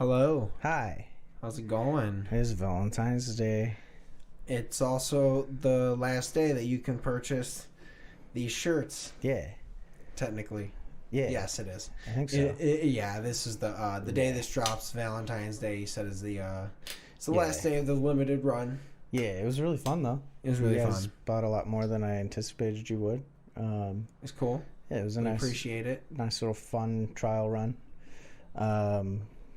Hello. Hi. How's it going? It's Valentine's Day. It's also the last day that you can purchase these shirts. Yeah. Technically. Yeah. Yes, it is. I think so. Yeah, this is the day this drops. Valentine's Day. You said is it's the last day of the limited run. Yeah, it was really fun though. It was really you guys fun. Bought a lot more than I anticipated you would. It's cool. Yeah, it was a Appreciate it. nice little fun trial run.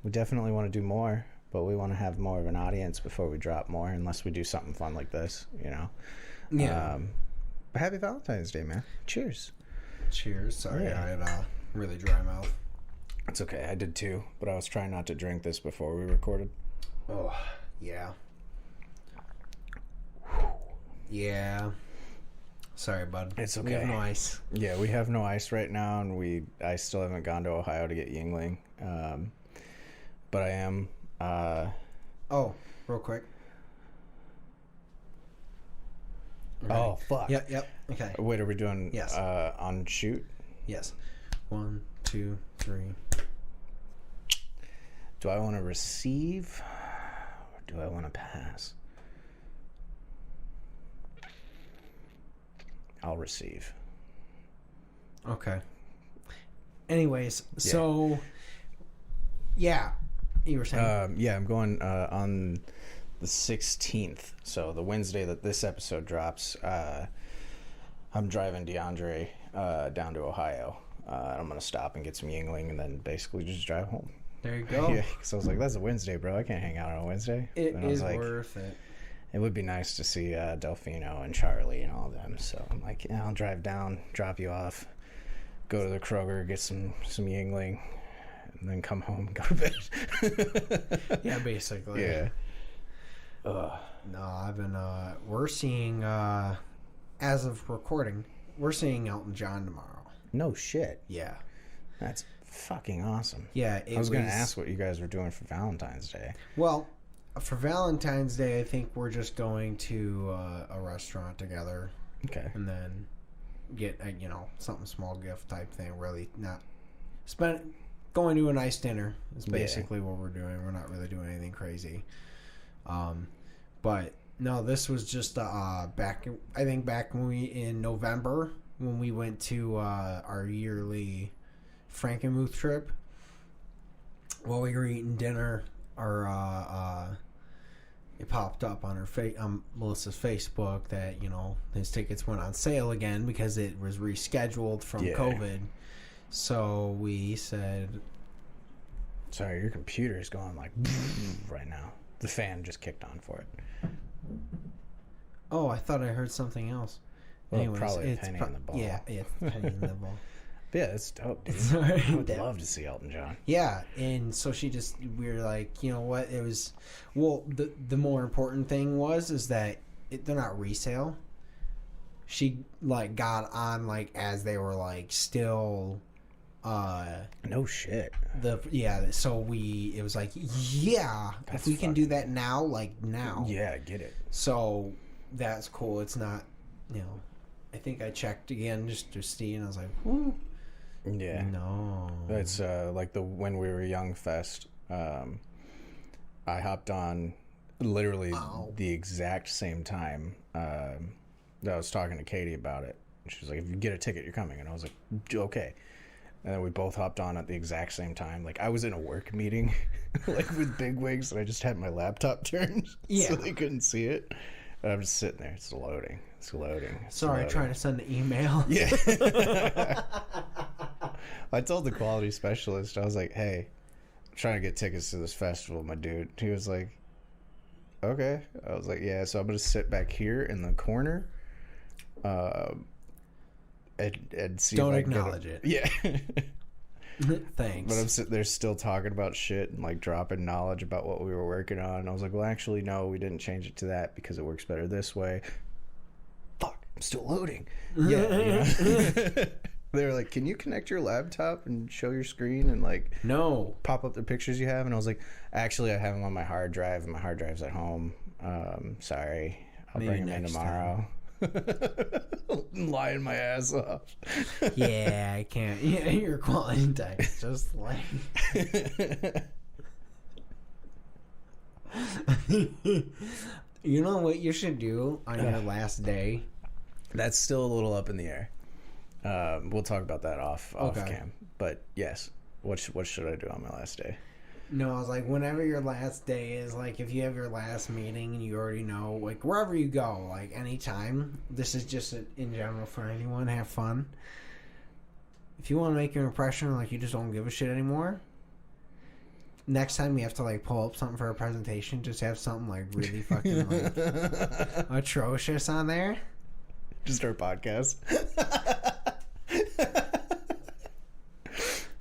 We definitely want to do more, but we want to have more of an audience before we drop more, unless we do something fun like this, you know. Yeah. But happy Valentine's Day, man. Cheers. Cheers. Sorry, Yeah. I had a really dry mouth. It's okay. I did too, but I was trying not to drink this before we recorded. Oh, yeah. Yeah. Sorry, bud. It's We have okay. no ice. Yeah, we have no ice right now, and I still haven't gone to Ohio to get Yingling. But I am. Oh, real quick. Oh, fuck. Yep. Okay. Wait, are we doing Yes. On shoot? Yes. 1, 2, 3. Do I want to receive or do I want to pass? I'll receive. Okay. Anyways, so yeah, you were saying. Yeah, I'm going on the 16th. So the Wednesday that this episode drops, I'm driving DeAndre down to Ohio. I'm going to stop and get some Yingling and then basically just drive home. There you go. Yeah, so I was like, that's a Wednesday, bro. I can't hang out on a Wednesday. It And I was is like, worth it. it would be nice to see Delfino and Charlie and all of them. So I'm like, yeah, I'll drive down, drop you off, go to the Kroger, get some Yingling, and then come home and go to bed. Yeah, basically. Yeah. No, I've been. We're seeing, as of recording, we're seeing Elton John tomorrow. No shit. Yeah. That's fucking awesome. Yeah. I was going to ask what you guys were doing for Valentine's Day. Well, for Valentine's Day, I think we're just going to a restaurant together. Okay. And then get a, something small gift type thing. Really not going to a nice dinner is basically what we're doing. We're not really doing anything crazy. But no, this was just back in November when we went to our yearly Frankenmuth trip. While we were eating dinner, it popped up on Melissa's Facebook that his tickets went on sale again because it was rescheduled from COVID. So we said, sorry, your computer is going like right now. The fan just kicked on for it. oh, I thought I heard something else. Well, Anyways, probably a penny in the ball. Yeah, it's a penny in the ball. But yeah, that's dope, dude. Sorry. I would love to see Elton John. Yeah, and so we were like, you know what? It was, well, the more important thing is that they're not resale. She got on as they were still. No shit. So it was like, yeah, if we can do that now, now. Yeah, get it. So that's cool. It's not, I think I checked again just to see, and I was like, whoo. Yeah. No. It's like the When We Were Young Fest. I hopped on literally the exact same time that I was talking to Katie about it. She was like, if you get a ticket, you're coming. And I was like, okay. And then we both hopped on at the exact same time. I was in a work meeting, with bigwigs, and I just had my laptop turned so they couldn't see it. And I'm just sitting there. It's loading. Sorry, trying to send an email. Yeah. I told the quality specialist, I was like, hey, I'm trying to get tickets to this festival, my dude. He was like, okay. I was like, yeah, so I'm going to sit back here in the corner and see Don't if I can acknowledge it. Yeah. Thanks. But I'm sitting there still talking about shit and dropping knowledge about what we were working on. And I was like, well, actually, no, we didn't change it to that because it works better this way. Fuck, I'm still loading. Yeah. They were like, can you connect your laptop and show your screen and no, pop up the pictures you have? And I was like, actually, I have them on my hard drive, and my hard drive's at home. Sorry, I'll bring them in tomorrow. Lying my ass off. Yeah, I can't. Yeah, your quality time is just You know what you should do on your last day? That's still a little up in the air. We'll talk about that off cam. But yes, what should I do on my last day? No, I was like, whenever your last day is, like, if you have your last meeting and you already know, like, wherever you go, like, anytime, this is just in general for anyone, have fun. If you want to make your impression, like, you just don't give a shit anymore, next time you have to, like, pull up something for a presentation, just have something, like, really fucking, like, atrocious on there. Just our podcast.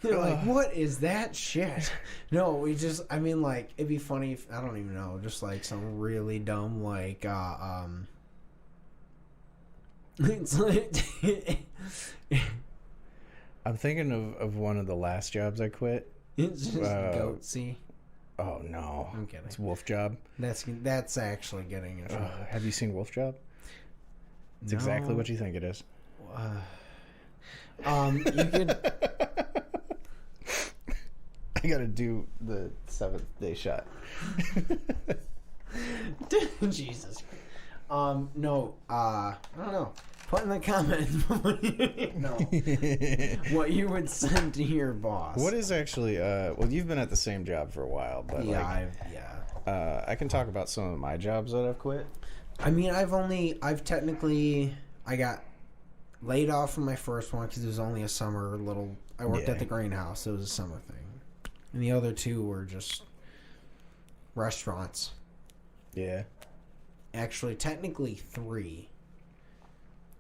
They're like, what is that shit? No, we just, I mean, like, it'd be funny if, I don't even know, just like some really dumb, like, it's like, I'm thinking of one of the last jobs I quit. it's just goatsy. Oh no, I'm kidding. It's Wolf Job. That's actually getting in trouble. Have you seen Wolf Job? It's No. exactly what you think it is. You could. I gotta do the 7th day shot. Jesus. No. I don't know. Put in the comments what you would send to your boss. What is actually? Well, you've been at the same job for a while, but Yeah, I can talk about some of my jobs that I've quit. I mean, I got laid off from my first one because it was only a summer little. I worked at the greenhouse. So it was a summer thing. And the other two were just restaurants. Yeah. Actually, technically 3.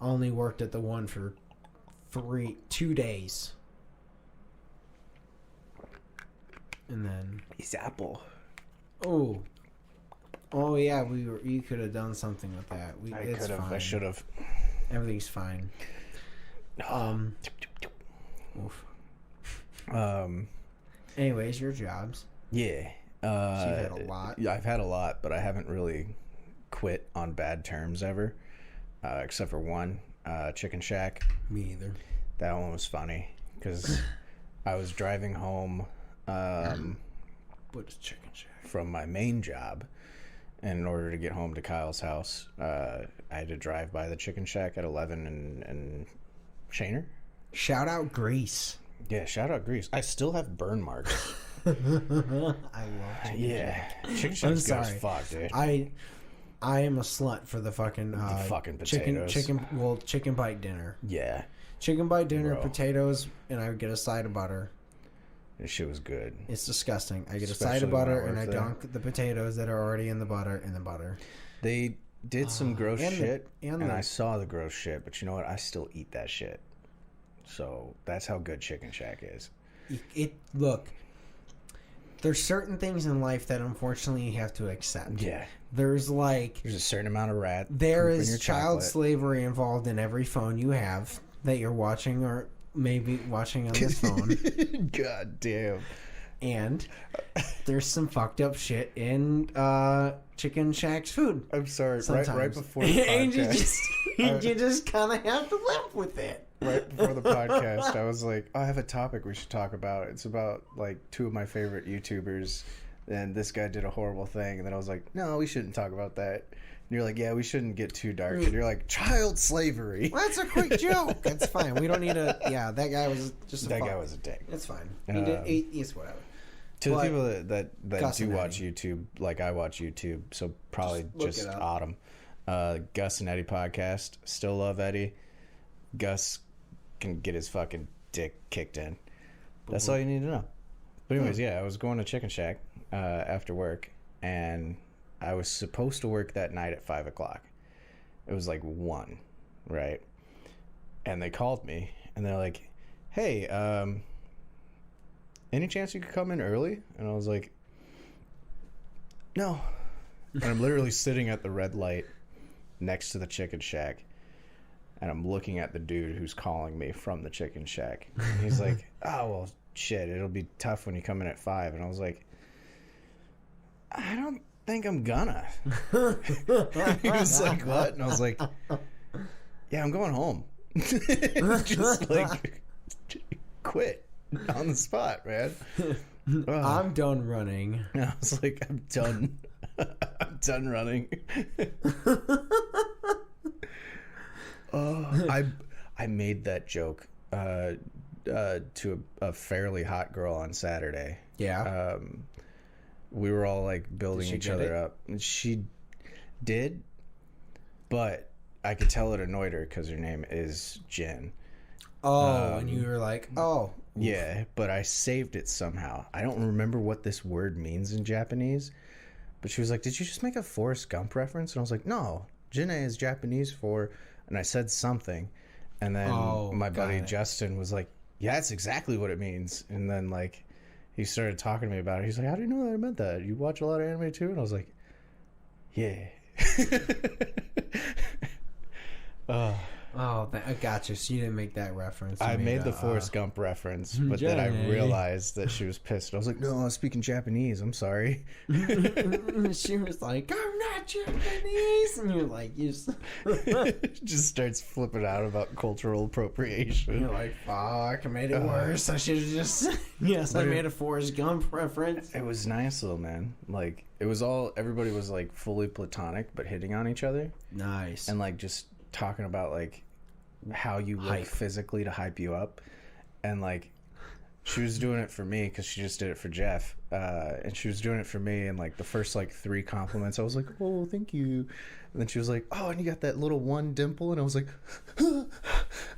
Only worked at the one for 2 days. And then... He's Apple. Oh yeah, you could have done something with that. I could have. I should have. Everything's fine. Oof. Anyways, your jobs. Yeah. So you've had a lot. Yeah, I've had a lot, but I haven't really quit on bad terms ever, except for one, Chicken Shack. Me either. That one was funny because I was driving home What is Chicken Shack? from my main job, and in order to get home to Kyle's house, I had to drive by the Chicken Shack at 11 and Shaner. Shout out Grease. Yeah, shout out Grease. I still have burn marks. I love Chicken Shack. Chicken Shack's I'm good sorry. as fuck, dude. I am a slut for the fucking fucking potatoes. chicken bite dinner. Yeah, Chicken bite dinner, Bro. potatoes, and I would get a side of butter. this shit was good. It's disgusting. I get a Especially side of when butter I and I worked there. dunk the potatoes that are already in the butter in the butter. They did some gross and the- shit, and and the- I saw the gross shit, but you know what? I still eat that shit. So that's how good Chicken Shack is. Look, there's certain things in life that unfortunately you have to accept. Yeah. There's like There's a certain amount of rat. there poop in is your child chocolate. slavery involved in every phone you have that you're watching or maybe watching on this phone. God damn. And there's some fucked up shit in Chicken Shack's food. I'm sorry. Sometimes. Right before the And podcast. you just kind of have to live with it. Right before the podcast, I was like, I have a topic we should talk about. It's about like 2 of my favorite YouTubers, and this guy did a horrible thing. And then I was like, no, we shouldn't talk about that. And you're like, yeah, we shouldn't get too dark. And you're like, child slavery. Well, that's a quick joke. That's fine. We don't need to. Yeah, that guy was just a That fuck. guy was a dick. It's fine. It's whatever. To the But people that Gus do and watch Eddie. YouTube, like I watch YouTube, so probably Just look just it up. Autumn. Gus and Eddie podcast. Still love Eddie. Gus can get his fucking dick kicked in. That's all you need to know. But anyways, yeah, I was going to Chicken Shack after work, and I was supposed to work that night at 5 o'clock. It was like 1, right? And they called me, and they're like, hey, any chance you could come in early? And I was like, no. And I'm literally sitting at the red light next to the Chicken Shack, and I'm looking at the dude who's calling me from the Chicken Shack. And he's like, oh, well, shit, it'll be tough when you come in at 5. And I was like, I don't think I'm gonna. He was like, what? And I was like, yeah, I'm going home. Just like, quit on the spot, man. I'm done running. And I was like, I'm done. I'm done running. I made that joke to a fairly hot girl on Saturday. Yeah. We were all like building each other up. And she did, but I could tell it annoyed her because her name is Jen. Oh, and you were like, oh. Oof. Yeah, but I saved it somehow. I don't remember what this word means in Japanese, but she was like, did you just make a Forrest Gump reference? And I was like, no, Jine is Japanese for, and I said something. And then my buddy Justin was like, yeah, that's exactly what it means. And then like he started talking to me about it. He's like, how do you know that I meant that? You watch a lot of anime too? And I was like, yeah. I gotcha. So you didn't make that reference. I made the Forrest Gump reference, but then I realized that she was pissed. I was like, no, I was speaking Japanese. I'm sorry. She was like, I'm not Japanese. And you're like, just starts flipping out about cultural appropriation. You're like, fuck, I made it worse. I should have just, yes, I made a Forrest Gump reference. It was nice though, man. Like, everybody was like fully platonic, but hitting on each other. Nice. And like just talking about like how you look physically to hype you up, and like she was doing it for me because she just did it for Jeff, and she was doing it for me, and like the first like 3 compliments I was like, oh, thank you, and then she was like, oh, and you got that little one dimple, and I was like I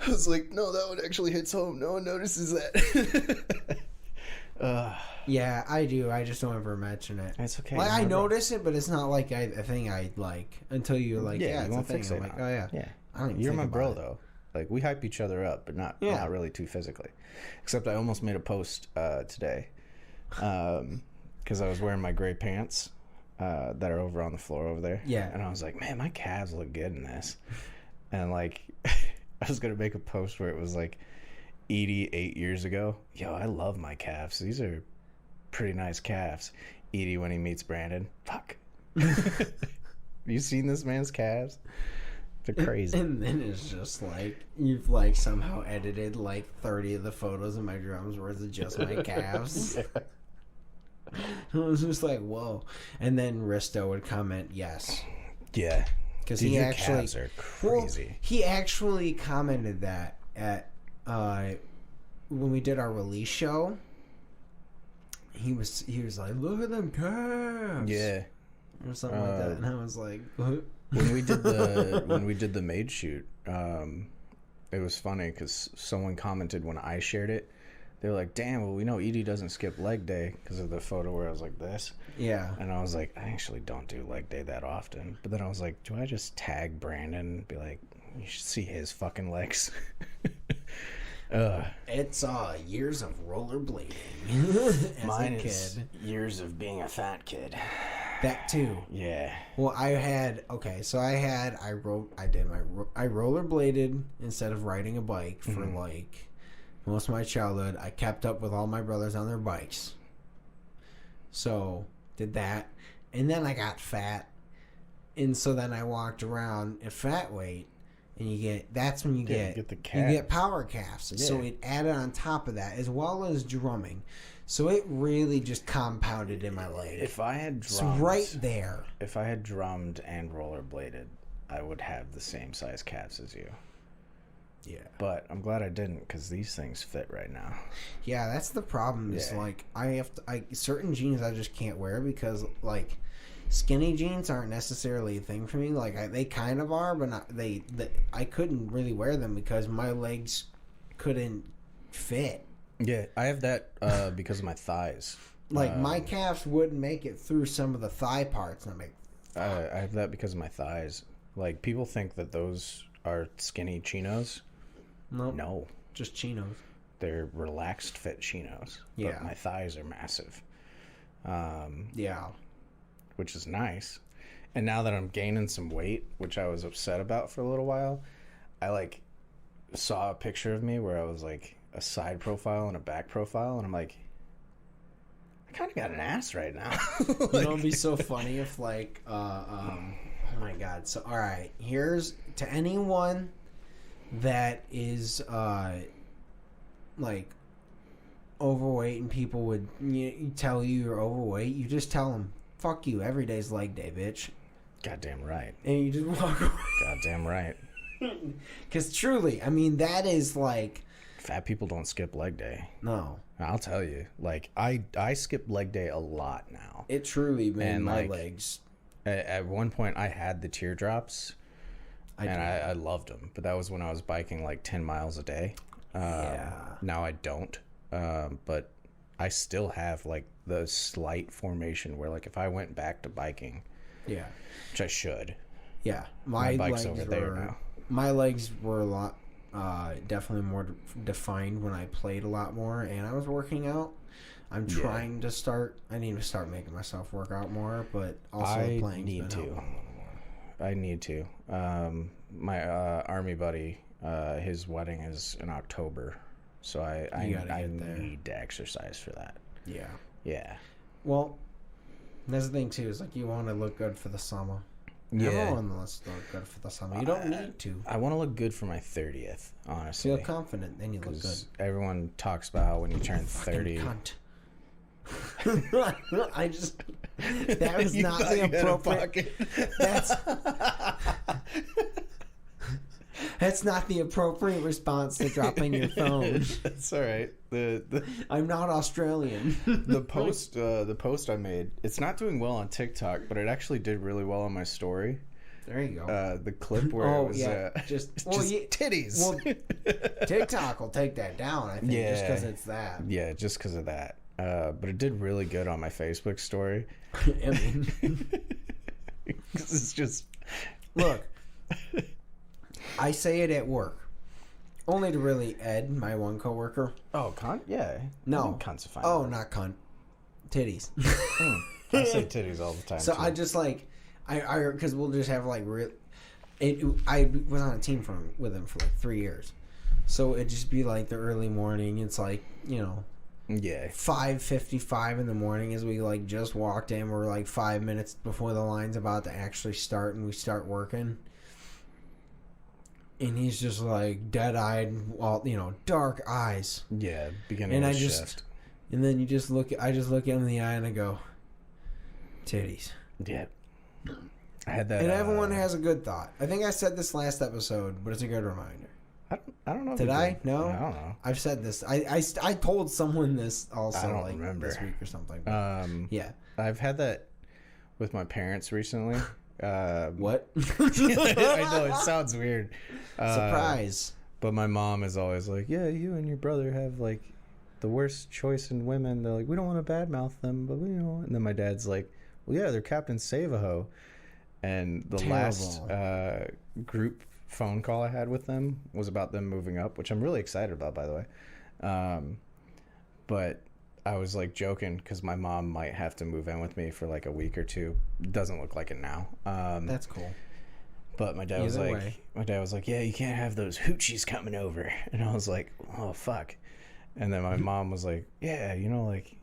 was like, no, that one actually hits home, no one notices that. Yeah, I do. I just don't ever mention it. It's okay. Like, I notice it, but it's not like a thing I like until you're like, yeah, it's a thing. I'm like, oh yeah, yeah. I don't even You're think my about bro it. though. Like, we hype each other up, but not really too physically. Except I almost made a post today because I was wearing my gray pants that are over on the floor over there. Yeah, and I was like, man, my calves look good in this. And like, I was gonna make a post where it was like, Edie 8 years ago. Yo, I love my calves. These are pretty nice calves. Edie when he meets Brandon. Fuck. You seen this man's calves? They're crazy. And then it's just like you've like somehow edited like 30 of the photos of my drums where it's just my calves. Yeah. It was just like, whoa. And then Risto would comment, yes. Yeah. Because he actually calves are crazy. Well, he actually commented that at when we did our release show. He was like, look at them calves. Yeah. Or something like that. And I was like, what? When we did the maid shoot, it was funny because someone commented when I shared it. They were like, damn, well, we know Edie doesn't skip leg day because of the photo where I was like this. Yeah. And I was like, I actually don't do leg day that often. But then I was like, do I just tag Brandon and be like, you should see his fucking legs? It's years of rollerblading. Mine is years of being a fat kid. That too. Yeah. Well, I rollerbladed instead of riding a bike for like most of my childhood. I kept up with all my brothers on their bikes. So did that, and then I got fat, and so then I walked around at fat weight. And that's when you get the calves. You get power calves. Yeah. So it added on top of that, as well as drumming. So it really just compounded in my leg. If I had drummed, it's right there. If I had drummed and rollerbladed, I would have the same size calves as you. Yeah. But I'm glad I didn't, because these things fit right now. Yeah, that's the problem. Is like certain jeans I just can't wear because like. Skinny jeans aren't necessarily a thing for me. Like they kind of are, but not I couldn't really wear them because my legs couldn't fit. Yeah, I have that because of my thighs. Like my calves wouldn't make it through some of the thigh parts. And I'm like, I have that because of my thighs. Like people think that those are skinny chinos. No, just chinos. They're relaxed fit chinos. Yeah, but my thighs are massive. Yeah. Which is nice. And now that I'm gaining some weight, which I was upset about for a little while, I like saw a picture of me where I was like a side profile and a back profile, and I'm like, I kind of got an ass right now. Like, you know, it'd be so funny if like, oh my God. So, all right, here's to anyone that is like overweight and people would tell you you're overweight, you just tell them fuck you. Every day's leg day, bitch. Goddamn right. And you just walk away. Goddamn right. Because truly, I mean, that is like... Fat people don't skip leg day. No. I'll tell you. Like, I skip leg day a lot now. It truly made my like, legs... At one point, I had the teardrops. I loved them. But that was when I was biking like 10 miles a day. Now I don't. But I still have like the slight formation where like if I went back to biking... Yeah. Which I should. Yeah. My bike's over there now. My legs were a lot, definitely more defined when I played a lot more and I was working out. I'm trying to start. I need to start making myself work out more, but also playing. I need to. My army buddy, his wedding is in October, so I need to exercise for that. Yeah. Yeah. Well, that's the thing too. Is like you want to look good for the summer. Yeah. Everyone wants to look good for the summer. You don't need to. I want to look good for my 30th, honestly. Feel confident, then you look good. Everyone talks about how when you turn 30. Cunt. I just... That was not the appropriate... That's not the appropriate response to dropping your phone. That's all right. I'm not Australian. The post I made, it's not doing well on TikTok, but it actually did really well on my story. There you go. The clip where it was just titties. Well, TikTok will take that down, I think, just because it's that. Yeah, just because of that. But it did really good on my Facebook story. I mean, it's just... Look, I say it at work. Only to really Ed, my one coworker. Oh, cunt? Yeah. No. Cunt's fine. Oh, not cunt. Titties. I say titties all the time, so too. I just like... because we'll just have like... I was on a team with him for like 3 years. So it'd just be like the early morning. It's like, you know... Yeah. 5:55 in the morning as we like just walked in. We're like 5 minutes before the line's about to actually start and we start working. And he's just like dead-eyed, dark eyes. Yeah, beginning of the shift. And then I just look him in the eye and I go, titties. Yeah. I had that. And everyone has a good thought. I think I said this last episode, but it's a good reminder. I don't know. Did I? No? I don't know. I've said this. I told someone this also I don't remember. This week or something. Yeah. I've had that with my parents recently. What? I know, it sounds weird. Surprise. But my mom is always like, yeah, you and your brother have like the worst choice in women. They're like, we don't want to badmouth them, but And then my dad's like, well, yeah, they're Captain Save-A-Ho. And the last group phone call I had with them was about them moving up, which I'm really excited about, by the way. But I was like joking because my mom might have to move in with me for like a week or two. Doesn't look like it now. That's cool. But my dad was like, yeah, you can't have those hoochies coming over. And I was like, oh fuck. And then my mom was like, yeah, like,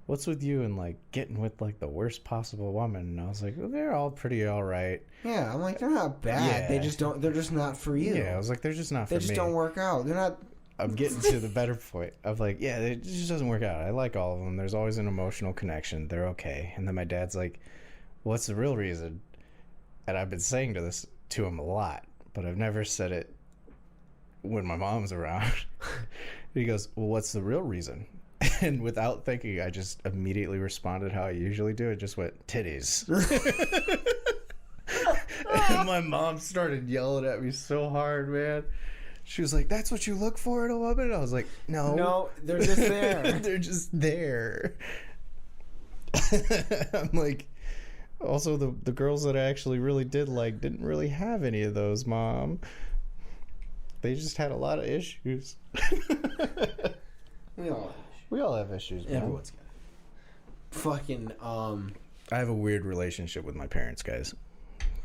what's with you and like getting with like the worst possible woman? And I was like, well, they're all pretty all right. Yeah, I'm like, they're not bad. Yeah. They're just not for you. Yeah, I was like, they're just not for me. They just don't work out. They're not. I'm getting to the better point of like, yeah, it just doesn't work out. I like all of them. There's always an emotional connection. They're okay. And then my dad's like, what's the real reason? And I've been saying this to him a lot, but I've never said it when my mom's around. He goes, well, what's the real reason? And without thinking, I just immediately responded how I usually do. I just went, titties. And my mom started yelling at me so hard, man. She was like, that's what you look for in a woman? I was like, no. No, they're just there. They're just there. I'm like, also, the girls that I actually really did like didn't really have any of those, Mom. They just had a lot of issues. We all have issues, man. Everyone's got it. Fucking, I have a weird relationship with my parents, guys.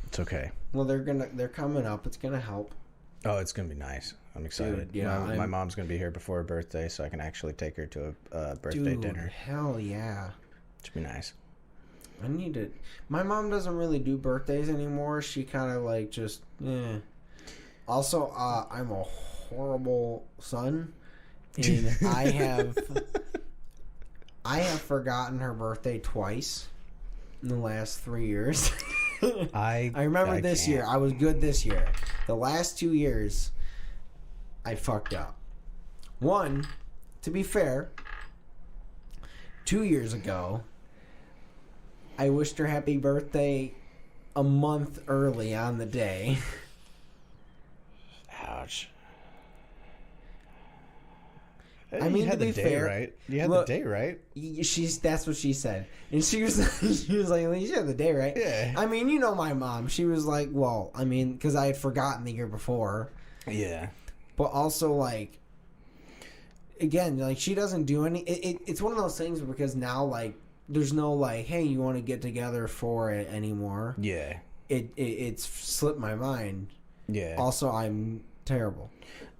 It's okay. Well, they're coming up. It's gonna help. Oh, it's gonna be nice. I'm excited. Dude, yeah, my mom's gonna be here before her birthday, so I can actually take her to a birthday dinner. Hell yeah. Should be nice. I need it. My mom doesn't really do birthdays anymore. She kind of like just, Also, I'm a horrible son, and I have forgotten her birthday twice. in the last 3 years. I remember this year. I was good this year. The last 2 years, I fucked up. One, to be fair, 2 years ago, I wished her happy birthday a month early on the day. Ouch. I mean, you had to the be day fair, right. You had look, the day right. That's what she said, and she was like, "You had the day right." Yeah. I mean, you know my mom. She was like, "Well, I mean, because I had forgotten the year before." Yeah. But also, like, again, like she doesn't do any. It's one of those things because now, like, there's no like, "Hey, you want to get together for it anymore?" Yeah. It's slipped my mind. Yeah. Also, I'm terrible.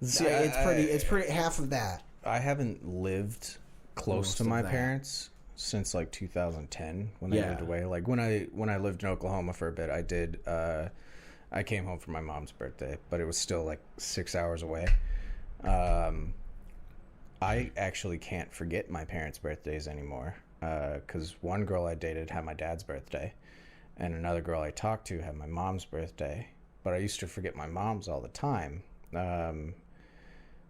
See, It's pretty half of that. I haven't lived close Most to of my that. parents since like 2010 when they moved away. Like when I lived in Oklahoma for a bit, I did. I came home for my mom's birthday, but it was still like 6 hours away. I actually can't forget my parents' birthdays anymore because one girl I dated had my dad's birthday, and another girl I talked to had my mom's birthday. But I used to forget my mom's all the time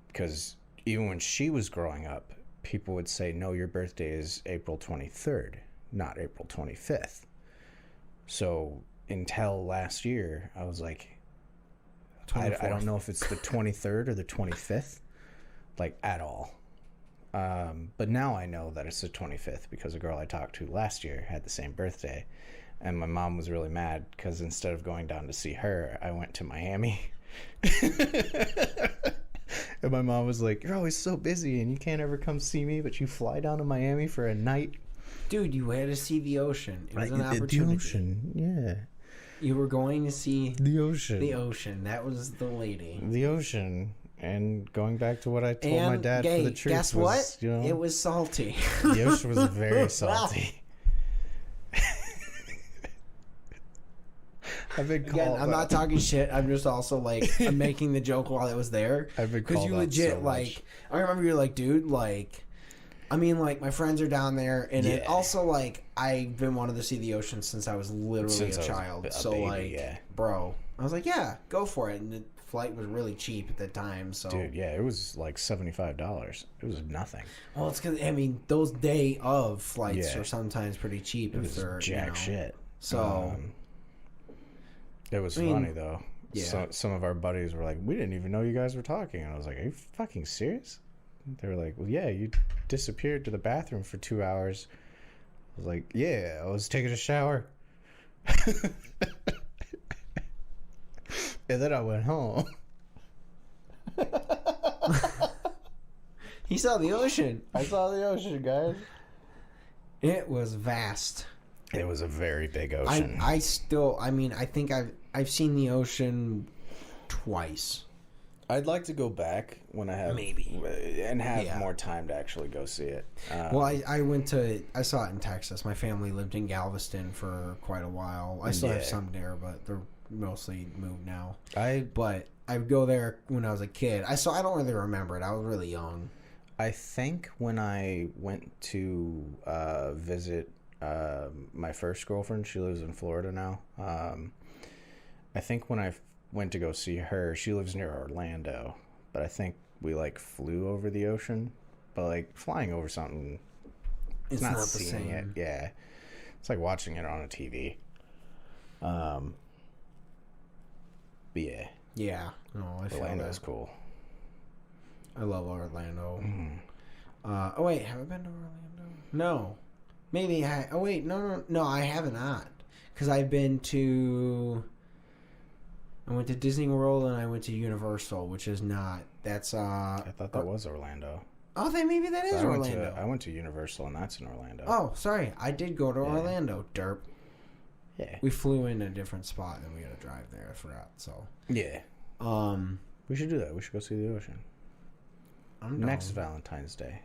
because even when she was growing up, people would say, "No, your birthday is April 23rd, not April 25th." So until last year, I was like, I don't know if it's the 23rd or the 25th, like at all. But now I know that it's the 25th because a girl I talked to last year had the same birthday. And my mom was really mad because instead of going down to see her, I went to Miami. And my mom was like, "You're always so busy and you can't ever come see me, but you fly down to Miami for a night." Dude, you had to see the ocean. It was an opportunity. The ocean, yeah. You were going to see The ocean. the ocean. That was the lady. The ocean. And going back to what I told my dad for the truth guess was, what? you know, It was salty. the ocean was very salty. I've been called. Again, I'm not talking shit. I'm just also like I'm making the joke while it was there. I've been because called you out legit so like. much. I remember you're like, dude, like. I mean, like my friends are down there, and it Yeah. also like I've been wanting to see the ocean since I was literally Since a I was child. a So baby, like, yeah. bro, I was like, yeah, go for it. And the flight was really cheap at the time. So Dude, yeah, it was like $75. It was nothing. well, it's because I mean those day of flights Yeah. are sometimes pretty cheap It if was they're jack shit. So It was I mean, funny though. yeah. So, some of our buddies were like, "We didn't even know you guys were talking," and I was like, "Are you fucking serious?" They were like, "Well, yeah, you disappeared to the bathroom for 2 hours." I was like, "Yeah, I was taking a shower." And then I went home. he saw the ocean. I saw the ocean, guys. It was vast. It was a very big ocean. I think I've seen the ocean twice. I'd like to go back when I have Maybe. and have Yeah. more time to actually go see it. Well, I saw it in Texas. My family lived in Galveston for quite a while. I still have Yeah. some there, but they're mostly moved now. I But I would go there when I was a kid. I don't really remember it. I was really young. think when I went to visit my first girlfriend, she lives in Florida now. I think when I went to go see her, she lives near Orlando, but I think we like flew over the ocean. But like flying over something, It's not the seeing it. same. Yeah, it's like watching it on a TV. But yeah, Yeah. No, I feel Orlando's that. cool. I love Orlando. Mm. Oh wait, have I been to Orlando? No. Maybe I. Oh wait, no. I have not. Because I've been to. I went to Disney World and I went to Universal, which is not. That's I thought that was Orlando. Oh, then maybe that is Orlando. I went to Universal, and that's in Orlando. Oh, sorry, I did go to Orlando. Derp. Yeah. We flew in a different spot, and we had to drive there. I forgot. So. Yeah. We should do that. We should go see the ocean. I'm Next down. Valentine's Day.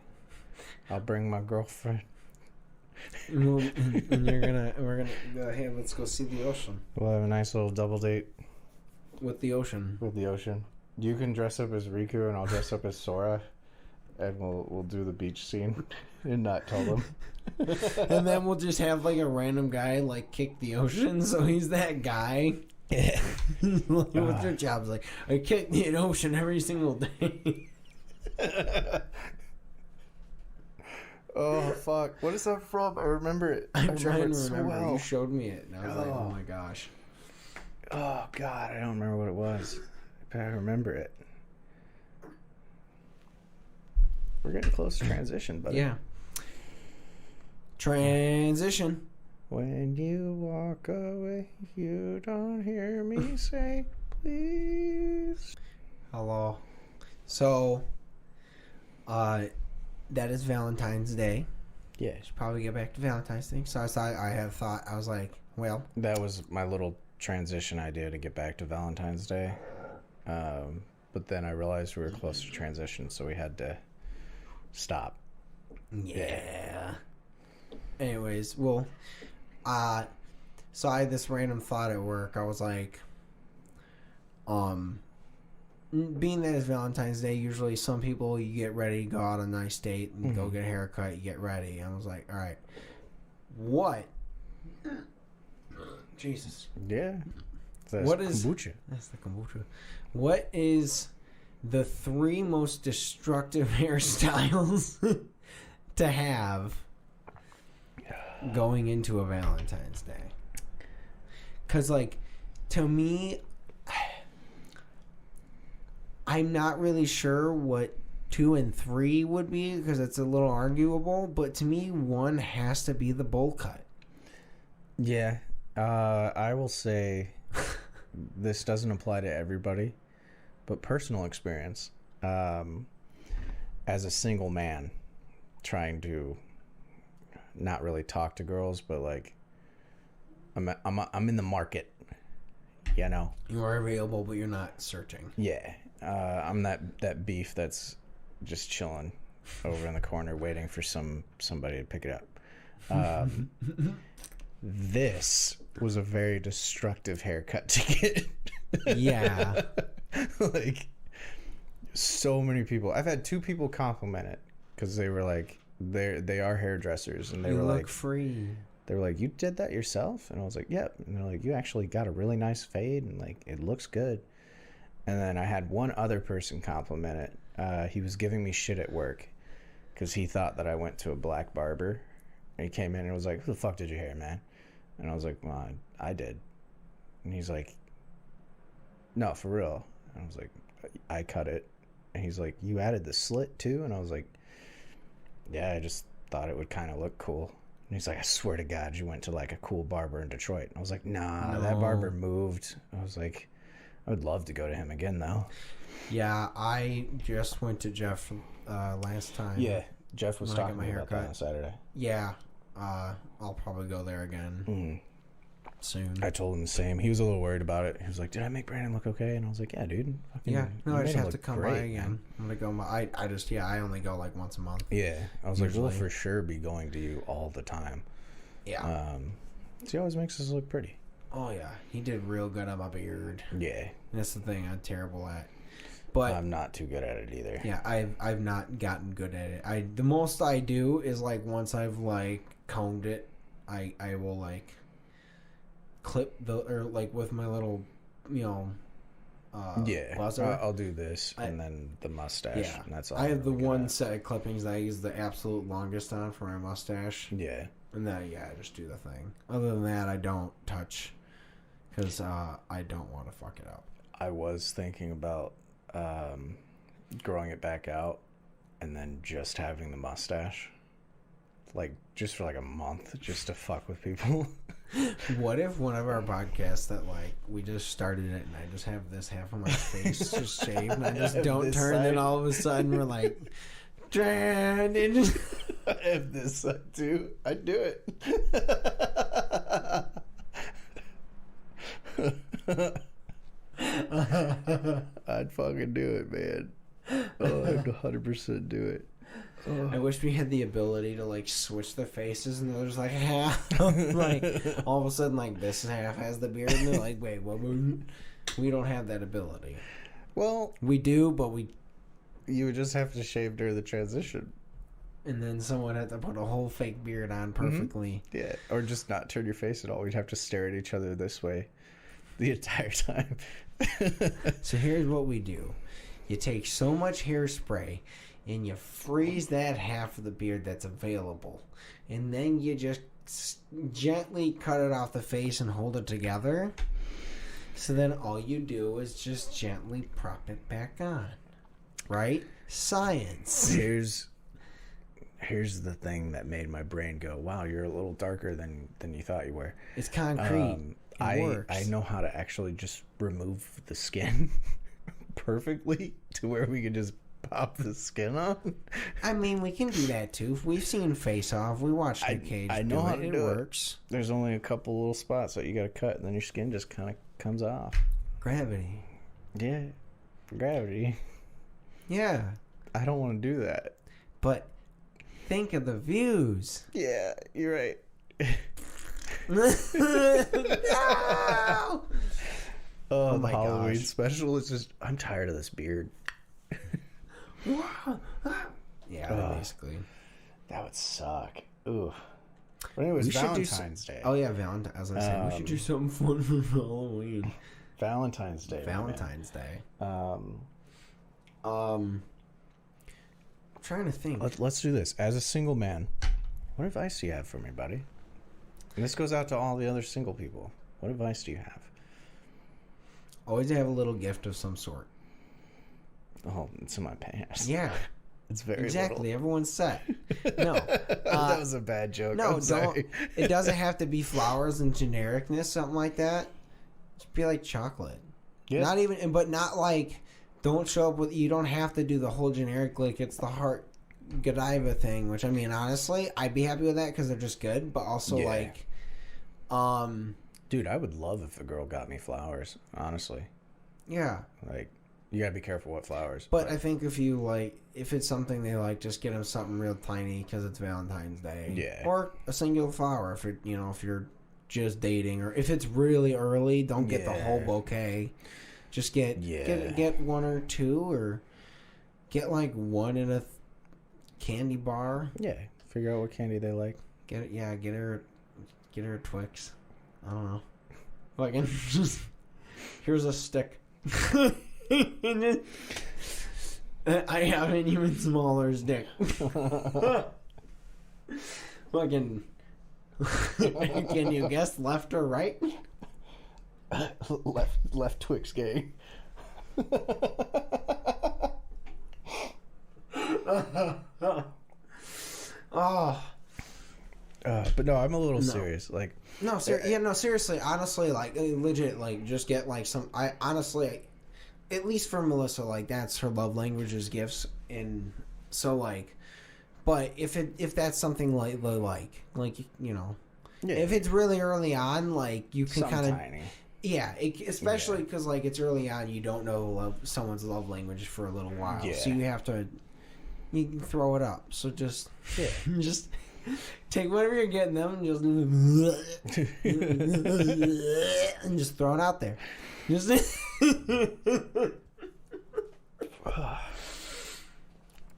I'll bring my girlfriend. And we're gonna go. Hey, let's go see the ocean. We'll have a nice little double date With the ocean. with the ocean. You can dress up as Riku, and I'll dress up as Sora. and we'll do the beach scene and not tell them. And then we'll just have like a random guy like kick the ocean, so he's that guy. Yeah. What's your job? Like, I kick the ocean every single day. Oh fuck! What is that from? I remember it. I'm trying to so remember. well. You showed me it, and I was like, "Oh my gosh!" Oh god, I don't remember what it was, but I remember it. We're getting close to transition, buddy. Yeah. Transition. When you walk away, you don't hear me say, please. Hello. So, that is Valentine's Day. Yeah. Should probably get back to Valentine's Day. So I was like, well. That was my little transition idea to get back to Valentine's Day. But then I realized we were close to transition, so we had to stop. Yeah. Anyways, well, so I had this random thought at work. I was like, being that it's Valentine's Day, usually some people, you get ready, go out on a nice date, and go get a haircut, you get ready. I was like, all right, what? Jesus. Yeah. What is kombucha? That's the kombucha. What is the 3 most destructive hairstyles to have going into a Valentine's Day? Because, like, to me, I'm not really sure what 2 and 3 would be because it's a little arguable, but to me, 1 has to be the bowl cut. Yeah. I will say this doesn't apply to everybody, but personal experience, as a single man trying to not really talk to girls, but like I'm in the market, you know. You are available, but you're not searching. Yeah. I'm that beef that's just chilling over in the corner waiting for somebody to pick it up. This was a very destructive haircut to get. Yeah. Like, so many people. I've had 2 people compliment it because they were like, they are hairdressers, and they were like, free. They were like, you did that yourself? And I was like, yep. And they're like, you actually got a really nice fade, and like, it looks good. And then I had one other person compliment it. He was giving me shit at work because he thought that I went to a black barber. And he came in and was like, who the fuck did your hair, man? And I was like, well, I did. And he's like, no, for real. And I was like, I cut it. And he's like, you added the slit too? And I was like, yeah, I just thought it would kind of look cool. And he's like, I swear to God, you went to like a cool barber in Detroit. And I was like, nah, No. that barber moved. I was like, I would love to go to him again, though. Yeah, I just went to Jeff last time. Yeah, Jeff was when I got talking my about that haircut. on Saturday. Yeah, I'll probably go there again soon. I told him the same. He was a little worried about it. He was like, did I make Brandon look okay? And I was like, yeah, dude. Yeah, no, I you just made him have to look come great, by again. I'm gonna go. I only go like once a month. Yeah, I was Usually. like, we'll for sure be going to you all the time. Yeah. He always makes us look pretty. Oh yeah, he did real good on my beard. Yeah, That's the thing I'm terrible at. But I'm not too good at it either. yeah, I've not gotten good at it. The most I do is like once I've like combed it, I will like clip like with my little buzzer. I'll do this and then the mustache. Yeah, And that's all. I have the I'm good one at. set of clippings that I use the absolute longest on for my mustache. Yeah. And then, I just do the thing. Other than that, I don't touch because I don't want to fuck it up. I was thinking about growing it back out and then just having the mustache. Like, just for like a month, just to fuck with people. What if one of our podcasts that, like, we just started it and I just have this half of my face just shaved and I just don't turn, and then all of a sudden we're like, and it just... I have this too. I'd do it. I'd fucking do it, man. Oh, I'd 100% do it. I wish we had the ability to like switch the faces and there's like half like all of a sudden like this half has the beard and they're like, wait, what? We don't have that ability. Well, We do, but You would just have to shave during the transition. And then someone had to put a whole fake beard on perfectly. Mm-hmm. Yeah, or just not turn your face at all. We'd have to stare at each other this way the entire time. So here's what we do. You take so much hairspray and you freeze that half of the beard that's available. And then you just gently cut it off the face and hold it together. So then all you do is just gently prop it back on. Right? Science. Here's the thing that made my brain go, wow, you're a little darker than you thought you were. It's concrete. It works. I know how to actually just remove the skin perfectly to where we can just pop the skin on. I mean, we can do that too. We've seen Face Off. We watched Nick Cage. I know how to do it. It works. There's only a couple little spots that you got to cut, and then your skin just kind of comes off. Gravity. Yeah, gravity. Yeah. I don't want to do that. But think of the views. Yeah, you're right. No! Oh my Halloween gosh. Special is just, I'm tired of this beard. Yeah, basically. That would suck. Ooh. But anyways, Valentine's Day. Oh yeah, Valentine. I was gonna say we should do something fun for Halloween. Valentine's Day. Valentine's Day. I'm trying to think. Let's do this. As a single man, what advice do you have for me, buddy? And this goes out to all the other single people. What advice do you have? Always have a little gift of some sort. Oh, it's in my pants. Yeah. It's very exactly. little. Everyone's set. No. That was a bad joke. No, I'm sorry. It doesn't have to be flowers and genericness, something like that. Just be like chocolate. Yeah. Not even, but not like, don't show up with, you don't have to do the whole generic, like it's the heart Godiva thing, which I mean, honestly, I'd be happy with that because they're just good, but also like, dude, I would love if a girl got me flowers, honestly. Yeah. Like, you gotta be careful what flowers. But I think if you like, if it's something they like, just get them something real tiny because it's Valentine's Day. Yeah. Or a singular flower if it, if you're just dating, or if it's really early, don't get the whole bouquet. Just get one or two, or get like one in a candy bar. Yeah. Figure out what candy they like. Get her a Twix. I don't know. Fucking just here's a stick. I have an even smaller stick. Fucking. Can you guess left or right? Left Twix gang. But no, I'm a little serious. Like, seriously, honestly, like legit, like just get like some. I honestly, at least for Melissa, like that's her love language is gifts, and so like, but if that's something like if it's really early on, like you can kind of. Yeah, especially because like it's early on, you don't know someone's love language for a little while, so you can throw it up. So just take whatever you're getting them and just throw it out there.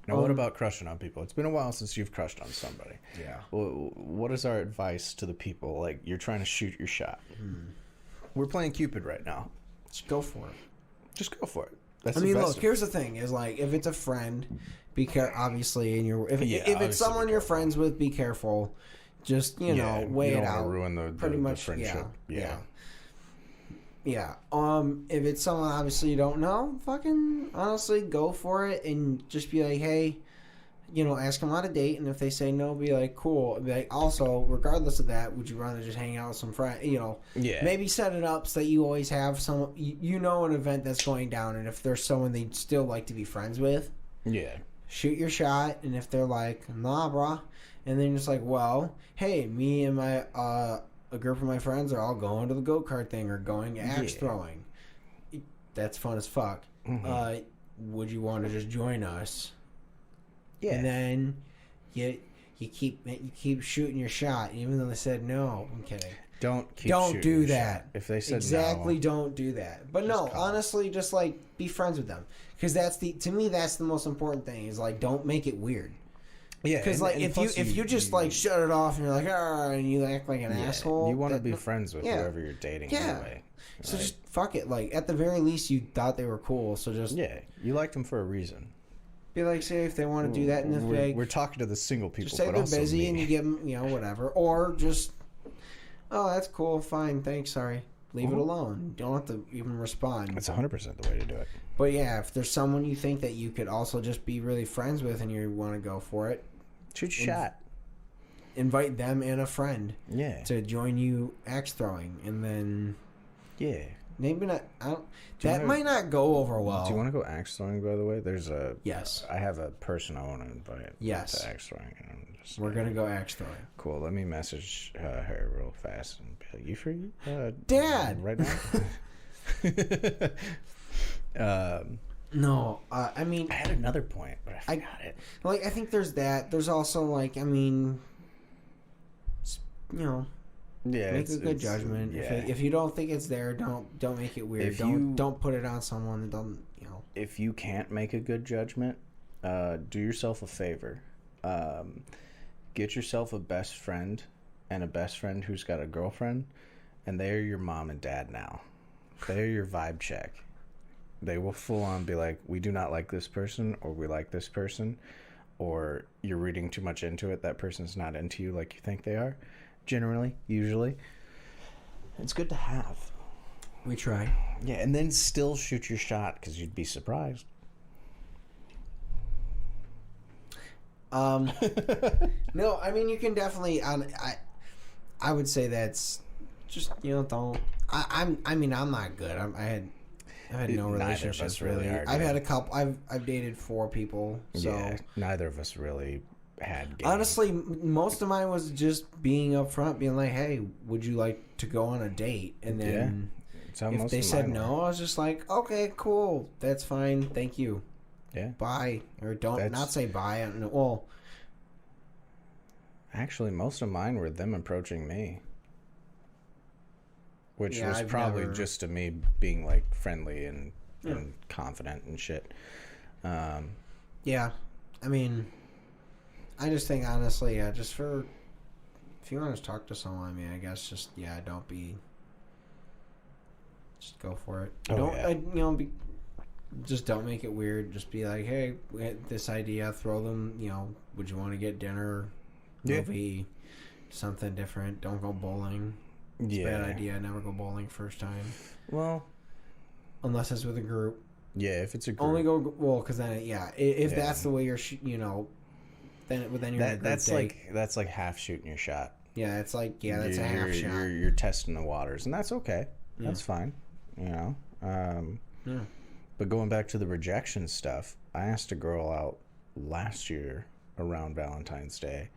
Now, what about crushing on people? It's been a while since you've crushed on somebody. Yeah. What is our advice to the people? Like, you're trying to shoot your shot. We're playing Cupid right now. Just go for it. Just go for it. That's look, here's the thing: is like if it's a friend, be careful. Obviously, if it's someone you're friends with, be careful. Just weigh it out. You don't want to ruin the friendship. Yeah. If it's someone obviously you don't know, fucking honestly go for it and just be like, hey, ask them out a date, and if they say no, be like, cool. Be like, also, regardless of that, would you rather just hang out with some friends? Maybe set it up so that you always have some, an event that's going down, and if there's someone they'd still like to be friends with, shoot your shot, and if they're like, nah, brah, and then just like, well, hey, me and my a group of my friends are all going to the go-kart thing or going axe throwing. That's fun as fuck. Would you want to just join us? Yeah. And then you you keep shooting your shot, even though they said no. I'm kidding. Don't do that. Shot. If they said exactly, no, don't do that. But no, honestly, just like be friends with them, because to me that's the most important thing. Is like don't make it weird. Yeah, because like if you just like shut it off and you're like and you act like an asshole, you want to be friends with whoever you're dating anyway. So just fuck it. Like at the very least, you thought they were cool. So just you liked them for a reason. Be like, say if they want to do that in this way. We're talking to the single people. Just say but they're also busy me. and you give them, whatever, or just, oh, that's cool, fine, thanks, sorry, leave it alone. You don't have to even respond. That's 100% the way to do it. But yeah, if there's someone you think that you could also just be really friends with and you want to go for it, shoot your shot. Invite them and a friend. Yeah. To join you axe throwing, and then. Yeah. Maybe not. That might not go over well. Do you want to go axe throwing? By the way, there's a. Yes. I have a person I want to invite. Yes. To axe throwing. We're gonna go axe throwing. Cool. Let me message her real fast and be like, "You free, Dad? Right now?" No, I mean, I had another point, but I forgot it. Like, I think there's that. There's also like, I mean, yeah, make a good judgment. Yeah. If you don't think it's there, don't make it weird. Don't put it on someone. Don't If you can't make a good judgment, do yourself a favor. Get yourself a best friend, and a best friend who's got a girlfriend, and they are your mom and dad now. They are your vibe check. They will full on be like, we do not like this person, or we like this person, or you're reading too much into it. That person's not into you like you think they are. Generally, usually. It's good to have. We try. Yeah, and then still shoot your shot, because you'd be surprised. No, I mean, you can definitely, I would say that's just, don't, I mean, I'm not good. I've had no relationships really. I've had a couple. I've dated 4 people. So yeah, neither of us really had. Game. Honestly, most of mine was just being upfront, being like, "Hey, would you like to go on a date?" And then if they said no, I was just like, "Okay, cool, that's fine, thank you." Yeah. Bye, or not say bye. I don't know. Well, actually, most of mine were them approaching me. Which was probably just to me being like friendly and confident and shit. Yeah, I mean, I just think honestly, just if you want to talk to someone, I mean, I guess just just go for it. Just don't make it weird. Just be like, hey, we had this idea. Throw them. Would you want to get dinner, movie, something different? Don't go bowling. It's a bad idea. Never go bowling first time. Well, unless it's with a group. Yeah, if it's a group. Only go because then if that's the way you're then you're in a group that's like half shooting your shot. Yeah, it's like that's a half shot. You're testing the waters, and that's okay. Yeah. That's fine. But going back to the rejection stuff, I asked a girl out last year around Valentine's Day.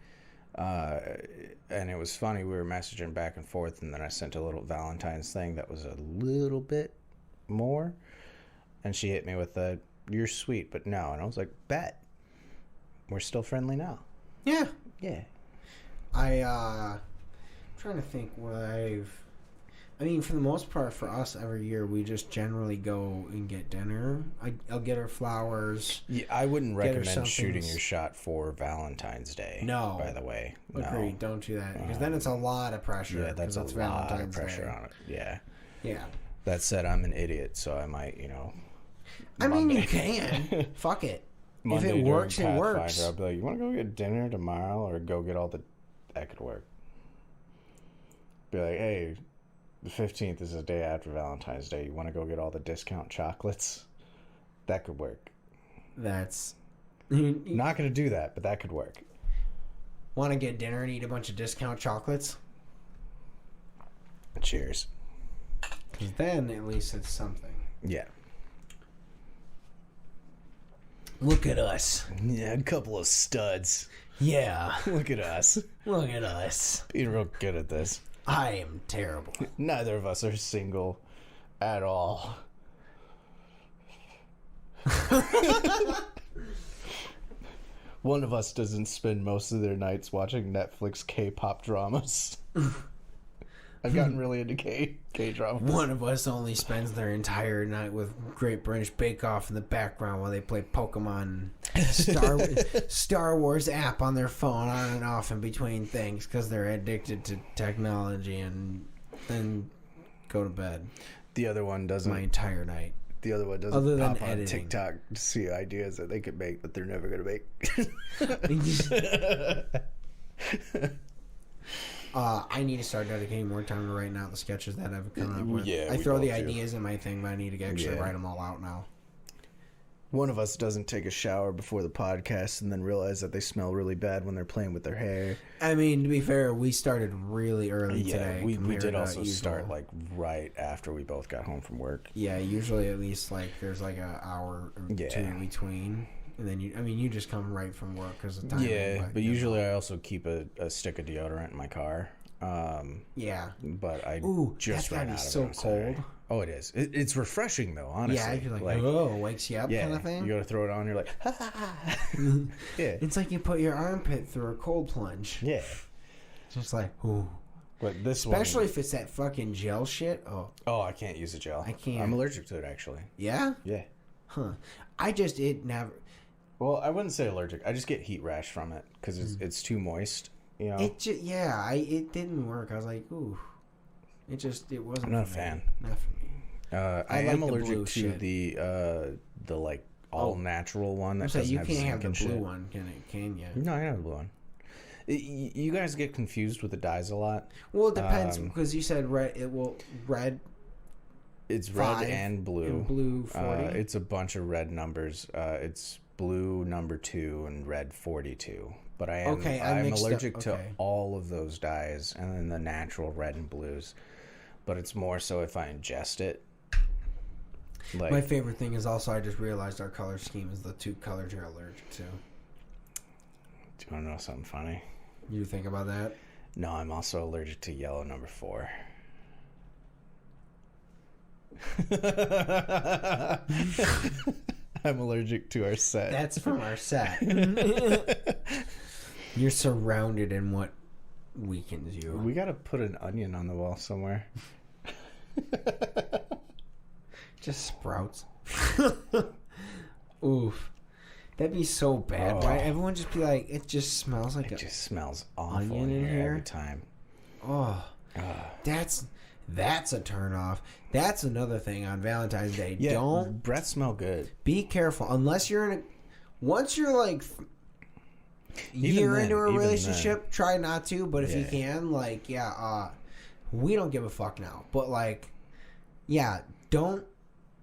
And it was funny, we were messaging back and forth, and then I sent a little Valentine's thing that was a little bit more, and she hit me with "you're sweet, but no," and I was like, bet. We're still friendly now. Yeah. I'm trying to think what I mean, for the most part, for us, every year, we just generally go and get dinner. I'll get her flowers. Yeah, I wouldn't recommend shooting your shot for Valentine's Day. No. By the way. Agreed. No. Don't do that. Because then it's a lot of pressure. Yeah, that's a lot Valentine's of pressure on it. Yeah. Yeah. That said, I'm an idiot, so I might, I mean, you can. Fuck it. Monday if it works, it works. I'll be like, you want to go get dinner tomorrow or go get all the... That could work. Be like, hey... The 15th is the day after Valentine's Day. You want to go get all the discount chocolates? That could work. That's... Not going to do that, but that could work. Want to get dinner and eat a bunch of discount chocolates? Cheers. Because then, at least it's something. Yeah. Look at us. Yeah, a couple of studs. Yeah. Look at us. Look at us. Being real good at this. I am terrible. Neither of us are single at all. One of us doesn't spend most of their nights watching Netflix K-pop dramas. I've gotten really into K-dramas. One of us only spends their entire night with Great British Bake Off in the background while they play Pokemon Star Wars app on their phone on and off in between things because they're addicted to technology, and then go to bed. The other one doesn't. My entire night. The other one doesn't Other than pop on editing. TikTok to see ideas that they could make that they're never going to make. I need to start dedicating more time to writing out the sketches that I've come up with. Yeah, I we throw the both do. ideas in my thing, but I need to actually write them all out now. One of us doesn't take a shower before the podcast and then realize that they smell really bad when they're playing with their hair. I mean, to be fair, we started really early today. we compared did to also usual. start like right after we both got home from work. Yeah, usually at least like there's like an hour or two in between, and then you just come right from work because of time. Yeah, but usually I also keep a stick of deodorant in my car. Yeah, but I that's just ran gotta out be of so it on Saturday. cold. Oh, it is. It's refreshing though, honestly. Yeah, you're like oh, wakes you up kind of thing. You go to throw it on, you're like, ha ha ha. Yeah, It's like you put your armpit through a cold plunge. yeah. It's just like ooh. But this Especially one, if it's that fucking gel shit. Oh, I can't use a gel. I can't. I'm allergic to it actually. yeah? Yeah. Huh. It never... Well, I wouldn't say allergic. I just get heat rash from it because it's too moist. You know. It didn't work. I was like, ooh. It wasn't I'm not a for me. fan. Not for me. I like am the blue allergic to shit. the like all natural one that So doesn't you have can't zinc have the and blue shit. one, can you? No, I have the blue one. You guys get confused with the dyes a lot. Well, it depends because you said red. Red. It's red 5 and blue. And blue 40. It's a bunch of red numbers. It's blue number 2 and red 42. But I'm allergic to all of those dyes and then the natural red and blues. But it's more so if I ingest it. Like, my favorite thing is also I just realized our color scheme is the 2 colors you're allergic to. do you want to know something funny? You think about that? No, I'm also allergic to yellow number 4. I'm allergic to our set. That's from our set. You're surrounded in what weakens you. We gotta put an onion on the wall somewhere. Just sprouts. Oof. That'd be so bad. Oh. Why everyone just be like, it just smells like It just smells awful onion in in here here? every time. That's a turn off. That's another thing on Valentine's Day. Yeah, Don't breath smell good. be careful unless you're in a. Once you're like into a even relationship, try not to. But if you Yeah. can, like, we don't give a fuck now. But like, don't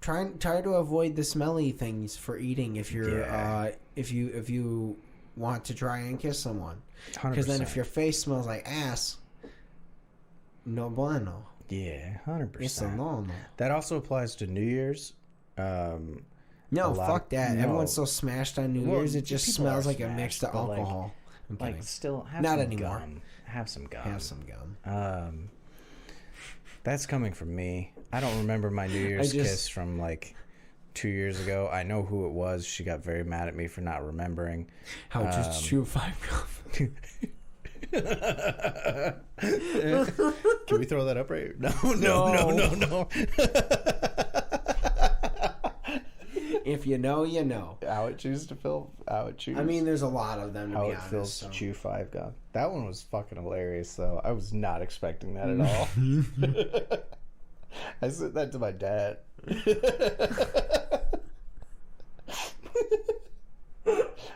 try to avoid the smelly things for eating if you're if you want to try and kiss someone. 100%. Because then if your face smells like ass, no bueno. Yeah, 100%. It's a no. That also applies to New Year's. No, fuck that. no. Everyone's so smashed on New Year's, it just people smells are like a mix smashed, of but, like- alcohol. I'm kidding. Like, still have Not some anymore. gum. Have some gum. Have some gum. That's coming from me. I don't remember my New Year's just- kiss from like 2 years ago. I know who it was. She got very mad at me for not remembering. How just chew 5 gum. Can we throw that up right? No. If you know, you know. How it chews to fill. How it chews. I mean, there's a lot of them, to how be it honest. feels So. to chew 5 gum. That one was fucking hilarious, though. I was not expecting that at all. I said that to my dad.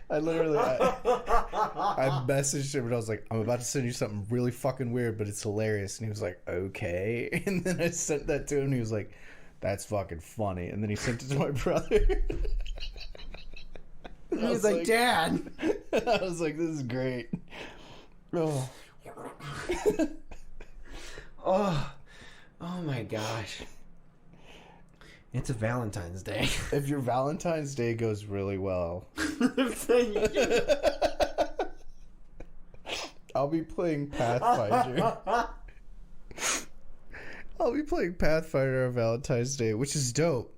I messaged him and I was like, I'm about to send you something really fucking weird, but it's hilarious. And he was like, okay. And then I sent that to him and he was like, that's fucking funny. And then he sent it to my brother. He's like, Dad. I was like, this is great. Oh. Oh my gosh. It's a Valentine's Day. If your Valentine's Day goes really well, I'll be playing Pathfinder. I'll be playing Pathfinder on Valentine's Day, which is dope.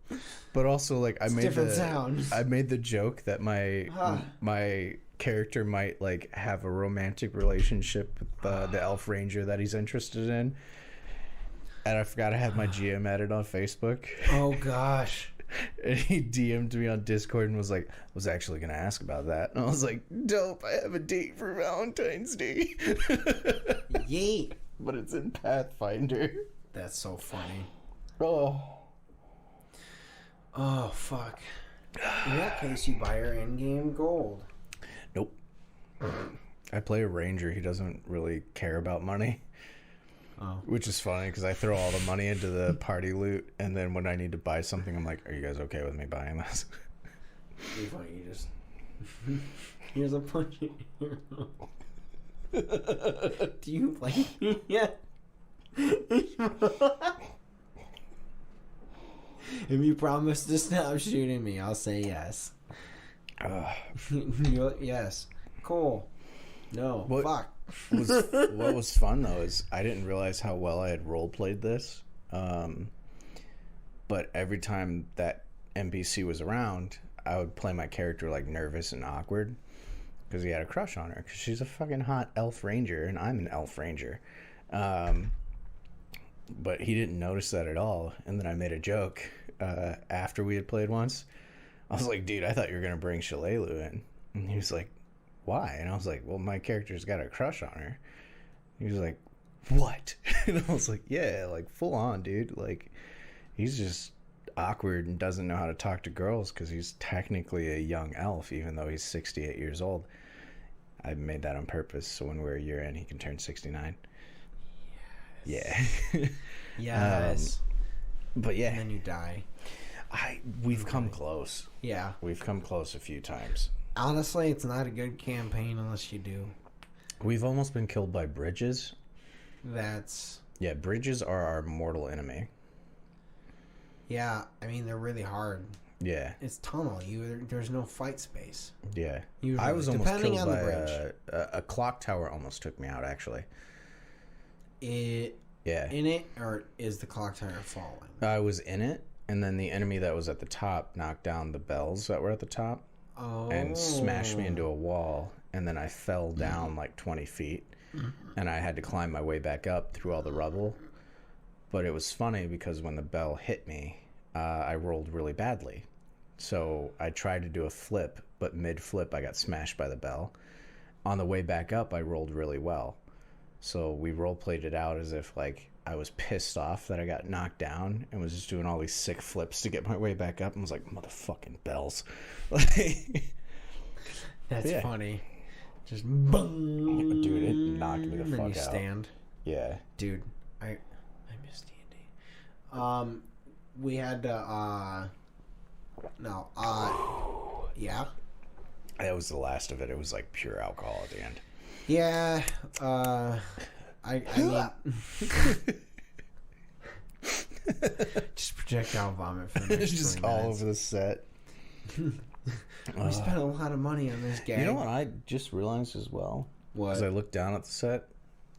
But also, like, I made different sound. I made the joke that my character might like have a romantic relationship with the elf ranger that he's interested in. And I forgot I had my GM added on Facebook. Oh gosh. And he DM'd me on Discord and was like, was actually going to ask about that. And I was like, dope, I have a date for Valentine's Day. Yeet. But it's in Pathfinder. That's so funny. Oh. Oh, fuck. In that case, you buy your in-game gold. Nope. I play a ranger. He doesn't really care about money. Oh. Which is funny because I throw all the money into the party loot, and then when I need to buy something, I'm like, are you guys okay with me buying this? You're funny. You just... Here's a punch. Do you play me yet? If you promise to stop shooting me, I'll say yes. Yes. Cool. No. Fuck. What was fun though is I didn't realize how well I had role played this. But every time that NPC was around, I would play my character like nervous and awkward because he had a crush on her because she's a fucking hot elf ranger and I'm an elf ranger. But he didn't notice that at all. And then I made a joke after we had played once. I was like, dude, I thought you were going to bring Shalelu in. And he was like, why? And I was like, well, my character's got a crush on her. He was like, what? And I was like, yeah, like full on, dude. Like, he's just awkward and doesn't know how to talk to girls because he's technically a young elf, even though he's 68 years old. I made that on purpose so when we're a year in, he can turn 69. Yes. Yeah. Yes. But yeah. And then you die. We've come close. Yeah. We've come close a few times. Honestly, it's not a good campaign unless you do. We've almost been killed by bridges. That's... Yeah, bridges are our mortal enemy. Yeah, I mean, they're really hard. Yeah. It's tunnel. There's no fight space. Yeah. Usually. I was almost Depending killed on by the bridge. a clock tower almost took me out, actually. Yeah. In it, or is the clock tower falling? I was in it, and then the enemy that was at the top knocked down the bells that were at the top. Oh. And smashed me into a wall, and then I fell down like 20 feet, and I had to climb my way back up through all the rubble. But it was funny because when the bell hit me, I rolled really badly. So I tried to do a flip, but mid-flip I got smashed by the bell. On the way back up, I rolled really well. So we role-played it out as if like I was pissed off that I got knocked down and was just doing all these sick flips to get my way back up and was like, motherfucking bells. That's funny. Just boom. Dude, it knocked me the fuck out. And then you stand. Yeah. Dude, I miss D&D. We had to, yeah. That was the last of it. It was like pure alcohol at the end. Yeah, I mean, just projectile vomit for the next It's just 20 minutes. all over the set. We spent a lot of money on this gag. You know what I just realized as well? What? As I looked down at the set,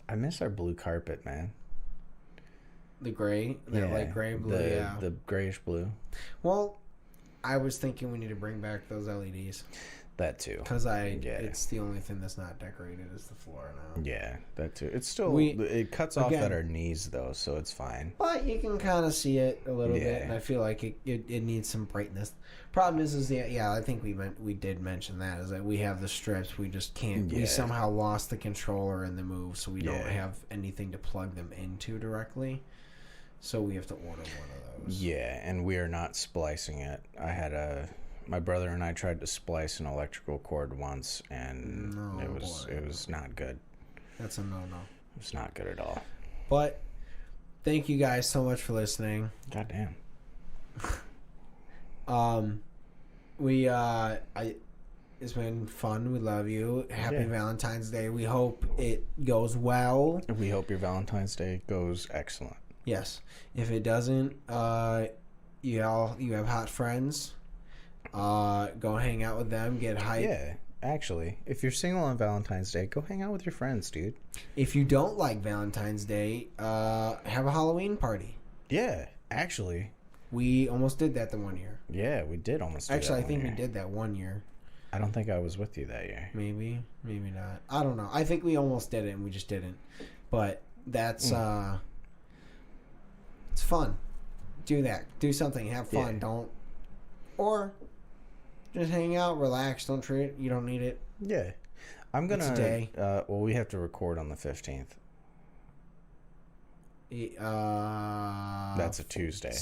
I miss our blue carpet, man. The gray? The light gray, blue, yeah. The grayish blue. Well, I was thinking we need to bring back those LEDs. That too. Because it's the only thing that's not decorated is the floor now. Yeah, that too. It's still, it cuts off at our knees though, so it's fine. But you can kind of see it a little bit, and I feel like it needs some brightness. Problem is I think we did mention that, is that we have the strips, we just can't, we somehow lost the controller in the move, so we don't have anything to plug them into directly. So we have to order one of those. Yeah, and we are not splicing it. My brother and I tried to splice an electrical cord once, and it was not good. That's a no-no. It was not good at all. But thank you guys so much for listening. Goddamn. It's been fun. We love you. Happy Valentine's Day. We hope it goes well. We hope your Valentine's Day goes excellent. Yes. If it doesn't, you have hot friends. Go hang out with them, get hyped. Yeah, actually, if you're single on Valentine's Day, go hang out with your friends, dude. If you don't like Valentine's Day, have a Halloween party. Yeah, actually. We almost did that the one year. Yeah, we did almost do Actually, that I think we did that one year. I don't think I was with you that year. Maybe not. I don't know. I think we almost did it and we just didn't. But that's it's fun. Do that. Do something. Have fun. Yeah. Don't, or just hang out, relax. Don't treat it. You don't need it. Yeah. I'm gonna. It's a day. Well, we have to record on the 15th. That's a Tuesday.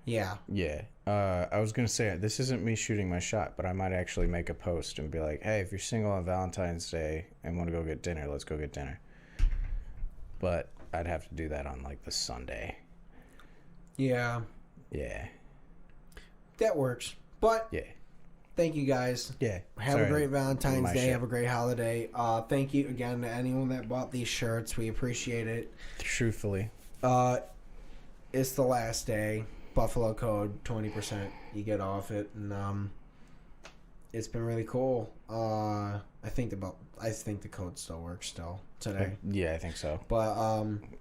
Yeah. Yeah. I was gonna say this isn't me shooting my shot, but I might actually make a post and be like, "Hey, if you're single on Valentine's Day and want to go get dinner, let's go get dinner." But I'd have to do that on like the Sunday. Yeah. Yeah. That works. But yeah. Thank you guys. Yeah. Have a great Valentine's Day. Have a great holiday. Thank you again to anyone that bought these shirts. We appreciate it. Truthfully. It's the last day. Buffalo code 20%. You get off it, and it's been really cool. I think the code still works still today. Yeah, I think so. But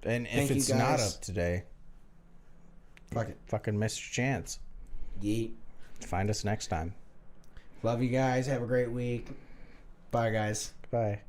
and if it's not up today, fuck it. Fucking missed your chance. Yeet. Find us next time. Love you guys. Have a great week. Bye, guys. Bye.